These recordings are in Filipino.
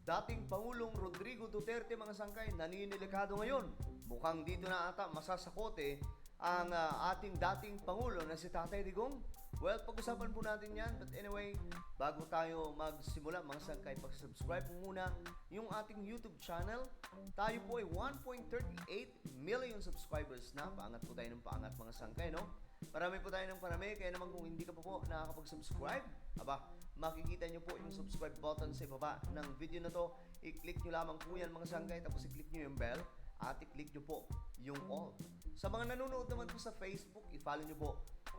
dating Pangulong Rodrigo Duterte, mga sangkay, naninilikado ngayon. Mukhang dito na ata masasakote ang ating dating Pangulo na si Tatay Digong. Well, pag-usapan po natin yan. But anyway, bago tayo magsimula, mga sangkay, pag-subscribe po muna yung ating YouTube channel. Tayo po ay 1.38 million subscribers na. Paangat po tayo ng paangat, mga sangkay, no? Marami po tayo ng parami. Kaya naman kung hindi ka po nakakapag-subscribe, makikita nyo po yung subscribe button sa ibaba ng video na to. I-click nyo lamang po yan, mga sangkay. Tapos i-click nyo yung bell at i-click nyo po yung all. Sa mga nanonood naman po sa Facebook, i-follow nyo po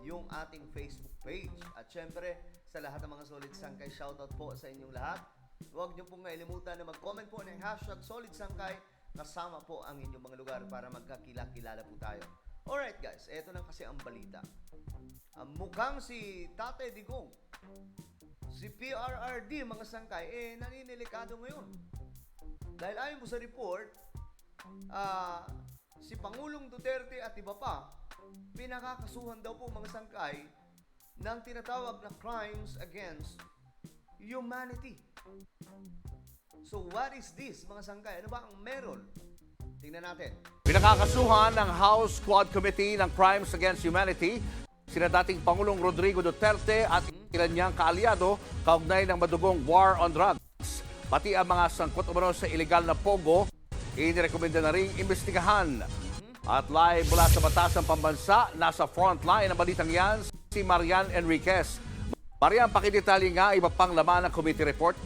yung ating Facebook page. At syempre, sa lahat ng mga solid sangkay, shoutout po sa inyong lahat. Huwag nyo pong mailimutan na mag-comment po ng hashtag solid sangkay kasama po ang inyong mga lugar para magkakilala po tayo. Alright guys, eto na kasi ang balita. Mukhang si Tatay Digong, si PRRD, mga sangkay, naninilikado ngayon. Dahil ayon po sa report, si Pangulong Duterte at iba pa, pinakakasuhan daw po, mga sangkay, ng tinatawag na crimes against humanity. So what is this, mga sangkay? Ano ba ang meron? Tingnan natin. Pinakakasuhan ng House Quad Committee ng Crimes Against Humanity sina dating Pangulong Rodrigo Duterte at ilan niyang kaalyado kaugnay ng madugong war on drugs. Pati ang mga sangkot umano sa illegal na pogo, inirekomenda na ring imbestigahan. At live mula sa Batasang Pambansa, nasa front line ng balitang yan si Marian Enriquez. Marian, pakidetalye nga iba pang laman ng committee report.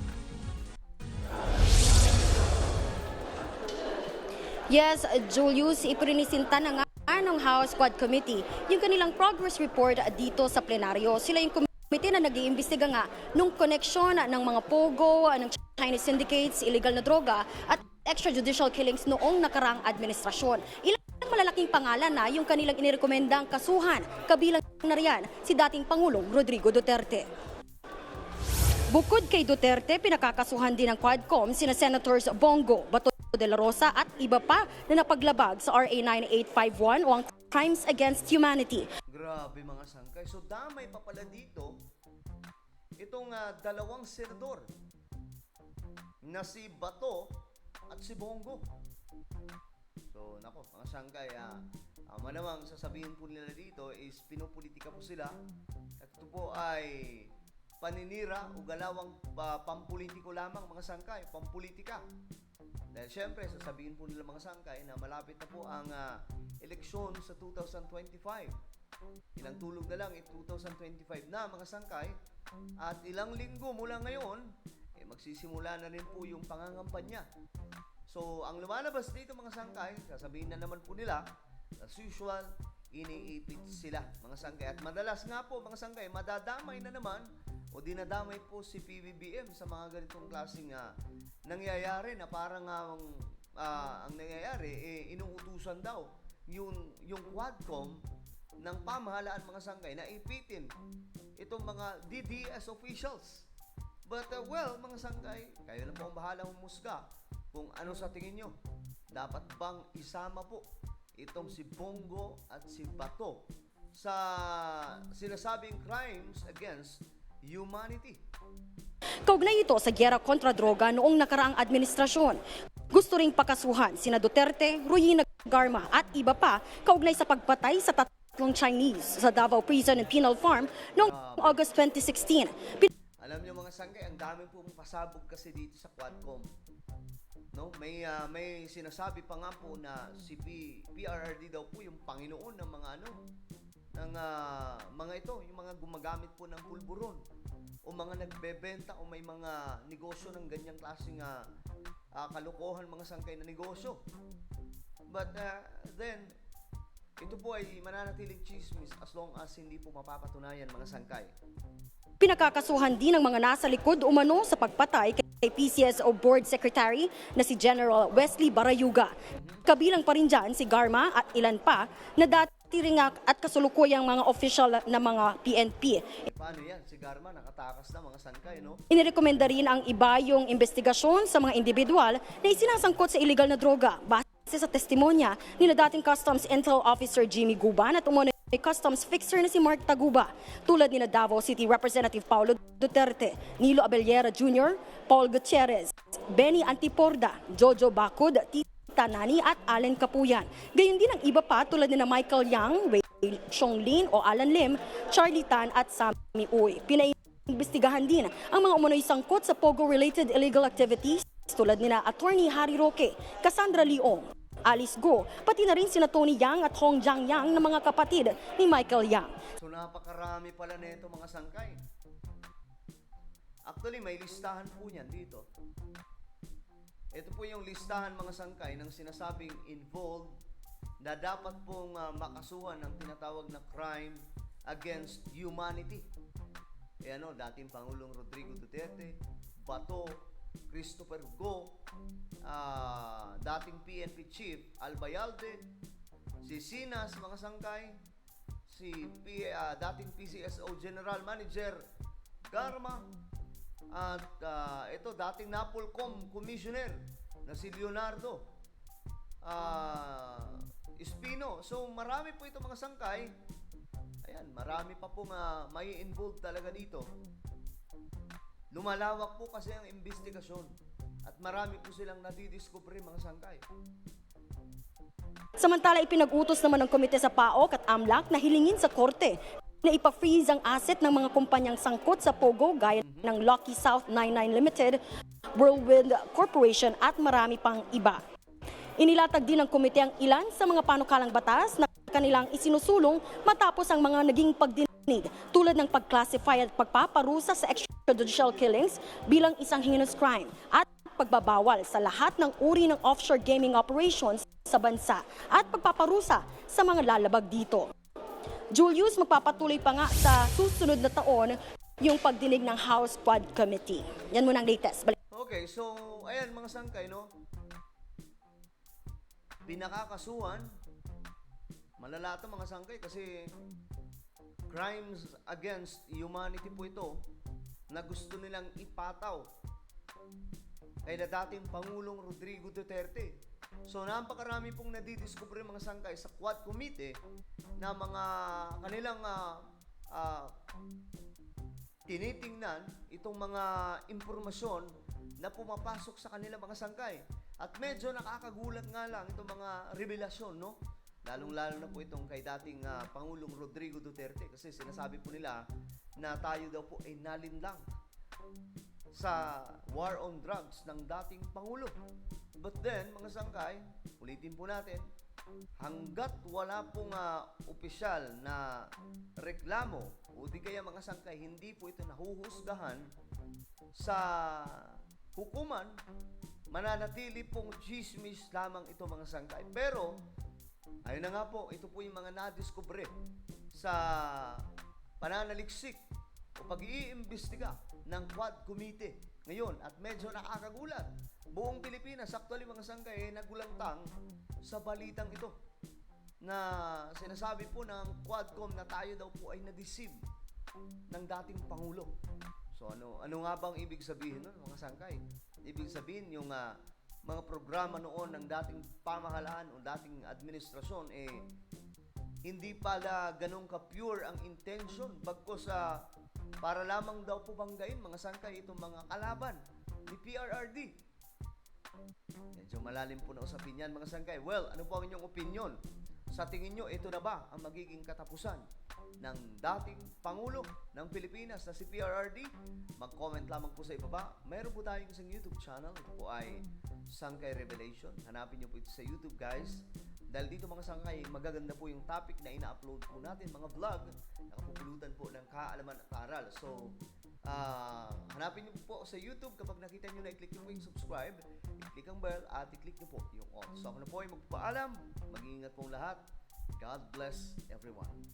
Yes, Julius, ipininisinta na nga ng House Quad Committee yung kanilang progress report dito sa plenaryo. Sila yung committee na nag-iimbestiga nga nung koneksyon ng mga pogo, ng Chinese syndicates, illegal na droga at extrajudicial killings noong nakaraang administrasyon. Ilang malalaking pangalan na yung kanilang inirekomendang kasuhan, kabilang na riyan si dating Pangulong Rodrigo Duterte. Bukod kay Duterte, pinakakasuhan din ng Quadcom sina Senators Bongo, Bato de la Rosa at iba pa na napaglabag sa RA 9851 o ang Crimes Against Humanity. Grabe, mga sangkay. So damay pa pala dito itong dalawang senador na si Bato at si Bongo. So nako, mga sangkay, malamang sasabihin po nila dito is pinupolitika po sila. At ito po ay paninira o galawang pampolitiko lamang, mga sangkay, pampolitika. Dahil syempre, sasabihin po nila, mga sangkay, na malapit na po ang eleksyon sa 2025. Ilang tulog na lang, 2025 na, mga sangkay. At ilang linggo mula ngayon, magsisimula na rin po yung pangangampanya. So, ang lumalabas dito, mga sangkay, sasabihin na naman po nila, as usual, iniipit sila, mga sangkay. At madalas nga po, mga sangkay, madadamay na naman o dinadamay po si PBBM sa mga ganitong klaseng nangyayari na parang ang nangyayari, inuutusan daw yung Quadcom ng pamahalaan, mga sangkay, na ipitin itong mga DDS officials. But well, mga sangkay, kayo na po ang bahalang humusga kung ano sa tingin nyo. Dapat bang isama po itong si Bongo at si Bato sa sinasabing crimes against humanity? Kaugnay ito sa gyera kontra droga noong nakaraang administrasyon. Gusto ring pakasuhan sina Duterte, Ruina Garma at iba pa kaugnay sa pagpatay sa tatlong Chinese sa Davao Prison and Penal Farm noong August 2016. Alam niyo, mga sangkay, ang dami pong pasabog kasi dito sa Quadcom. No, may sinasabi pa nga po na si PRRD daw po yung Panginoon ng mga ng mga ito, yung mga gumagamit po ng pulburon o mga nagbebenta o may mga negosyo ng ganyang klaseng kalokohan, mga sangkay, na negosyo. But then ito po ay mananatiling chismis as long as hindi po mapapatunayan, mga sangkay. Pinakakasuhan din ng mga nasa likod umano sa pagpatay kay PCSO Board Secretary na si General Wesley Barayuga. Kabilang pa rin dyan si Garma at ilan pa na dati rin at kasulukuyang mga official na mga PNP. Paano yan? Si Garma nakatakas na, mga sangkay, no? Inirekomenda rin ang iba yung investigasyon sa mga individual na isinasangkot sa illegal na droga base sa testimonya nila dating Customs Intel Officer Jimmy Guban at umano may customs fixer na si Mark Taguba, tulad ni Davao City Representative Paulo Duterte, Nilo Abellera Jr., Paul Gutierrez, Benny Antiporda, Jojo Bacud, Tita Nani at Allen Capuyan. Gayon din ang iba pa tulad ni na Michael Yang, Wei Xiong-lin o Alan Lim, Charlie Tan at Sammy Uy. Pinaimbestigahan din ang mga umunoy sangkot sa Pogo-related illegal activities tulad ni na Attorney Harry Roque, Cassandra Leong, Alice Go, pati na rin sina Tony Yang at Hong Jiang Yang na mga kapatid ni Michael Yang. So napakarami pala nito mga sangkay. Actually, may listahan po niyan dito. Ito po yung listahan mga sangkay ng sinasabing involved na dapat pong makasuhan ng tinatawag na crime against humanity. E ano, dating Pangulong Rodrigo Duterte, Bato, Christopher Go, dating PNP Chief Albayalde, si Sinas mga sangkay, dating PCSO General Manager Garma, at ito dating Napolcom Commissioner na si Leonardo Espino. So marami po ito mga sangkay. Ayan, marami pa pong may involved talaga dito. Lumalawak po kasi ang investigasyon at marami po silang nadidiscovery mga sangkay. Samantala, ipinag-utos naman ng komite sa PAOK at AMLAC na hilingin sa korte na ipa-freeze ang asset ng mga kumpanyang sangkot sa Pogo gaya ng Lucky South 99 Limited, Whirlwind Corporation at marami pang iba. Inilatag din ng komite ang ilan sa mga panukalang batas na kanilang isinusulong matapos ang mga naging pagdinig tulad ng pag-classify at pagpaparusa sa extrajudicial killings bilang isang heinous crime at pagbabawal sa lahat ng uri ng offshore gaming operations sa bansa at pagpaparusa sa mga lalabag dito. Julius, magpapatuloy pa nga sa susunod na taon yung pagdinig ng House Quad Committee. Yan muna ang latest. Okay, so ayan mga sangkay, no? Pinakakasuhan, malala ito mga sangkay kasi crimes against humanity po ito na gusto nilang ipataw kay na dating Pangulong Rodrigo Duterte. So napakarami pong nadidiscover mga sangkay sa Quad Committee na mga kanilang tinitingnan itong mga impormasyon na pumapasok sa kanila mga sangkay. At medyo nakakagulat nga lang itong mga revelasyon, no? Lalong-lalo na po itong kay dating Pangulong Rodrigo Duterte kasi sinasabi po nila na tayo daw po ay nalinlang sa war on drugs ng dating Pangulo. But then, mga sangkay, ulitin po natin, hanggat wala pong opisyal na reklamo o di kaya mga sangkay, hindi po ito nahuhusgahan sa hukuman, mananatili pong chismis lamang ito mga sangkay. Pero, ayun na nga po, ito po yung mga nadiskubre sa pananaliksik o pag-iimbestiga ng Quad Committee ngayon. At medyo nakakagulat. Buong Pilipinas, actually mga sangkay, nagulantang sa balitang ito na sinasabi po ng Quadcom na tayo daw po ay na-deceive ng dating Pangulo. So ano nga bang ibig sabihin nun mga sangkay? Ibig sabihin yung mga programa noon ng dating pamahalaan o dating administrasyon hindi pala ganun ka-pure ang intention bagkos para lamang daw po banggain mga sangkay itong mga kalaban ni PRRD. Medyo malalim po na usapin yan mga sangkay. Well, ano po ang inyong opinion? Sa tingin nyo, ito na ba ang magiging katapusan ng dating Pangulo ng Pilipinas na si PRRD? Mag-comment lamang po sa ibaba. Mayroon po tayong isang YouTube channel. Ito po ay Sangkay Revelation. Hanapin nyo po ito sa YouTube guys. Dahil dito mga sangkay, magaganda po yung topic na ina-upload po natin, mga vlog, nakapupulutan po ng kaalaman at aral. So, hanapin niyo po sa YouTube. Kapag nakita niyo na, i-click niyo po yung subscribe, i-click ang bell, at i-click niyo po yung all. So, ako na po ay magpaalam. Mag-iingat pong lahat. God bless everyone.